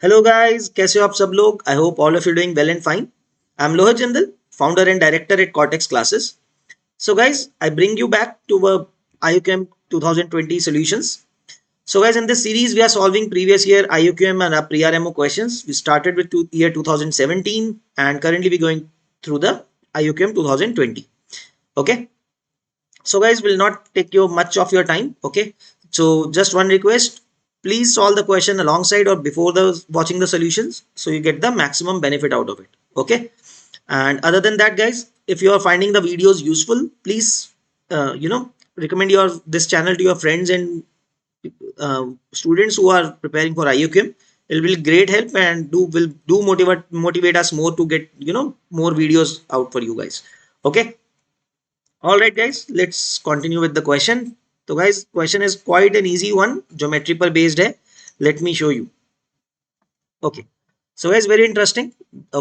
Hello guys, कैसे हो आप सब लोग? I hope all of you doing well and fine. I am Lohit Jindal, founder and director at Cortex Classes. So guys, I bring you back to IUQM 2020 solutions. So guys, in this series we are solving previous year IUQM and pre-RMO questions. We started with year 2017 and currently we're going through the IUQM 2020. Okay, so guys, will not take you much of your time. Okay, so just one request, please solve the question alongside or before the watching the solutions so you get the maximum benefit out of it. Okay, and other than that guys, if you are finding the videos useful, please recommend your this channel to your friends and students who are preparing for IUQM. It will great help and will motivate us more to get more videos out for you guys. Okay, all right, guys, let's continue with the question. So, guys, question is quite an easy one, geometry per based hai. Let me show you. Okay. So, guys, very interesting.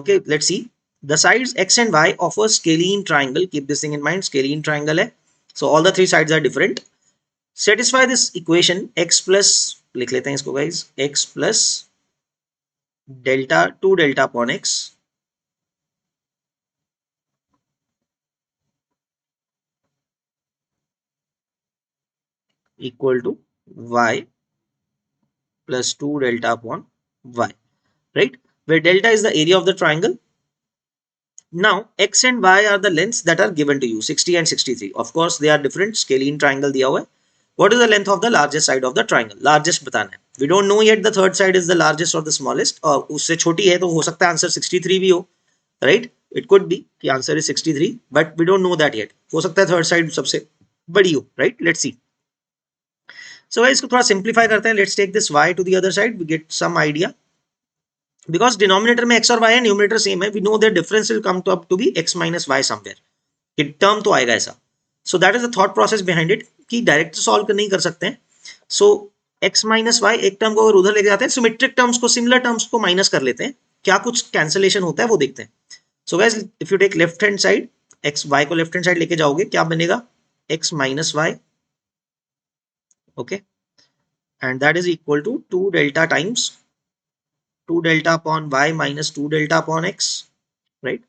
Okay, let's see. The sides x and y of a scalene triangle. Keep this thing in mind. Scalene triangle hai. So, all the three sides are different. Satisfy this equation x plus लिख लेते हैं इसको guys, x plus delta 2 delta upon x equal to y plus 2 delta upon y, right? Where delta is the area of the triangle. Now, x and y are the lengths that are given to you, 60 and 63. Of course, they are different. Scalene triangle दिया हुआ है. What is the length of the largest side of the triangle? Largest बताना है. We don't know yet the third side is the largest or the smallest. और उससे छोटी है तो हो सकता है आंसर 63 भी हो, right? It could be कि answer is 63, but we don't know that yet. हो सकता है थर्ड साइड सबसे बड़ी हो, right? Let's see. So guys, इसको थोड़ा सिंप्लीफाई करते हैं. Let's take this y to the other side. We get some idea. Because denominator में x और y है, न्यूमरेटर सेम है, we know that difference will come to up to be x minus y somewhere. कि term तो आएगा ऐसा. So that is the thought process behind it कि direct solve नहीं कर सकते हैं. So x minus y एक टर्म को अगर उधर लेके जाते हैं, सिमेट्रिक टर्म्स को, सिमिलर टर्म्स को माइनस कर लेते हैं. क्या कुछ कैंसलेशन होता है वो देखते हैं. So guys, if you take left hand side, x y को लेफ्ट हैंड साइड लेके जाओगे, क्या बनेगा? x minus y, okay, and that is equal to 2 delta times 2 delta upon y minus 2 delta upon x, right?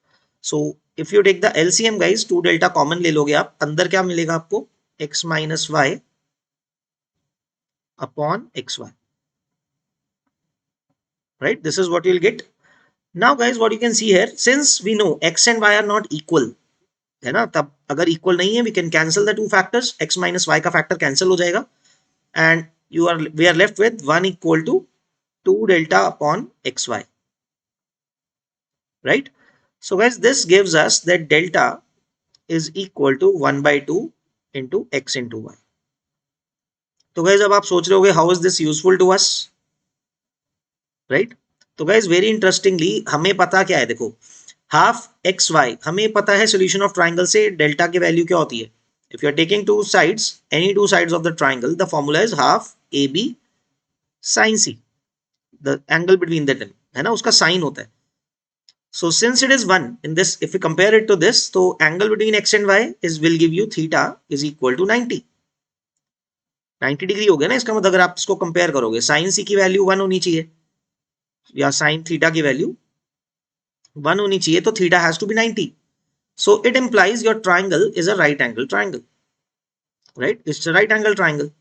So if you take the LCM guys, 2 delta common ले लोगे आप, अंदर क्या मिलेगा आपको? x minus y upon xy, right? This is what you'll get. Now guys, what you can see here, since we know x and y are not equal, है ना, तब अगर equal नहीं है, we can cancel the two factors. x minus y का factor cancel हो जाएगा and we are left with 1 equal to 2 delta upon xy, right? So guys, this gives us that delta is equal to 1 by 2 into x into y. तो guys अब आप सोच रहे होगे how is this useful to us, right? तो guys very interestingly हमें पता क्या है, देखो, हाफ एक्स वाई हमें पता है सोल्यूशन ऑफ ट्राइंगल से डेल्टा की वैल्यू क्या होती है. If you are taking two sides, any two sides of the triangle, the formula is half a b sine c, the angle between the ten, है ना, उसका साइन होता है. So since it is 1 in this, if we compare it to this, so angle between x and y is will give you theta is equal to 90 degree हो गया ना. इसका मतलब अगर आप इसको कंपेयर करोगे, साइन सी की वैल्यू 1 होनी चाहिए या साइन थीटा की वैल्यू 1 होनी चाहिए, तो theta has to be 90. So it implies your triangle is a right angle triangle, right? It's a right angle triangle.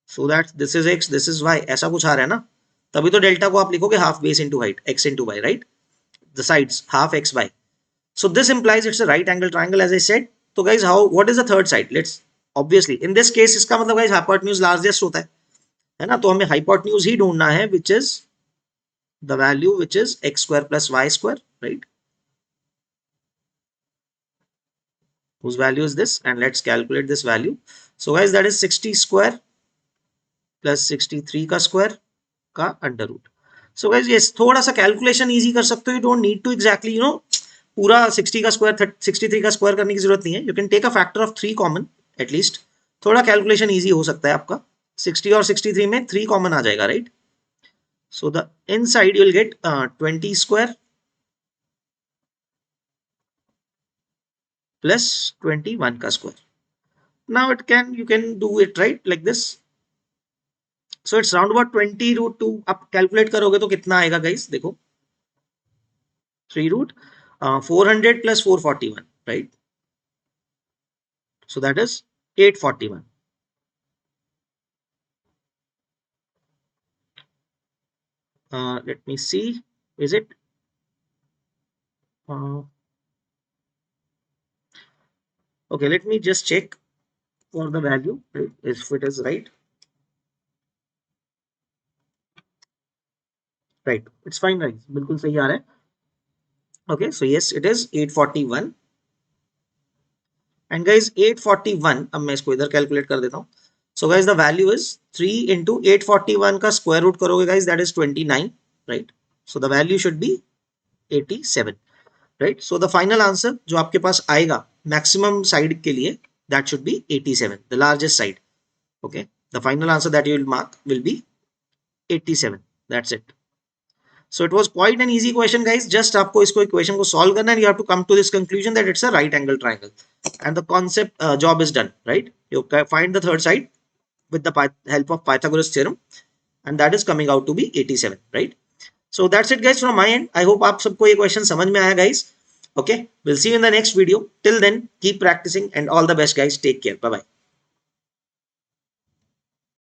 So that this is x, this is y, ऐसा कुछ आ रहा है ना. तभी तो डेल्टा को आप लिखोगे half base into height, x into y, right? The sides half x y. So this implies it's a right angle triangle, as I said. So guys, what is the third side? Let's, obviously in this case इसका मतलब guys hypotenuse largest होता है ना, तो हमें hypotenuse ही ढूंढना है, which is the value which is x square plus y square, right? Whose value is this? And let's calculate this value. So guys, that is 60 square plus 63 का square का under root. So guys, yes, थोड़ा सा calculation easy कर सकते हो. You don't need to exactly पूरा 60 का square 63 का स्क्वायर करने की जरूरत नहीं है. You can take a factor of 3 common, at least थोड़ा कैलकुलेशन इजी हो सकता है आपका. 60 और 63 में 3 कॉमन आ जाएगा, right? So the inside you will get 20 square plus 21 का square. Now it can, you can do it right like this. So it's round about 20√2. आप कैलकुलेट करोगे तो कितना आएगा गाइस, देखो 3 root 400 plus 441, right? So that is 841. Let me see. Is it? Uh, okay, let me just check for the value, right, if it is right. Right, it's fine, right? बिल्कुल सही आ रहा है. Okay, so yes, it is 841. And guys, 841, अब मैं इसको इधर calculate कर देता हूँ. So guys, the value is 3 into 841 का स्क्वायर रूट करोगे guys, that is 29, right? So the value should be 87, right? So the final answer जो आपके पास आएगा maximum side के लिए, that should be 87, the largest side. Okay, the final answer that you will mark will be 87. That's it. So it was quite an easy question, guys. Just आपको इसको equation को solve करना and you have to come to this conclusion that it's a right angle triangle, and the concept job is done, right? You find the third side with the help of Pythagoras theorem, and that is coming out to be 87, right? So that's it, guys, from my end. I hope आप सबको ये question समझ में आया, guys. Okay, we'll see you in the next video. Till then, keep practicing and all the best, guys. Take care. Bye bye.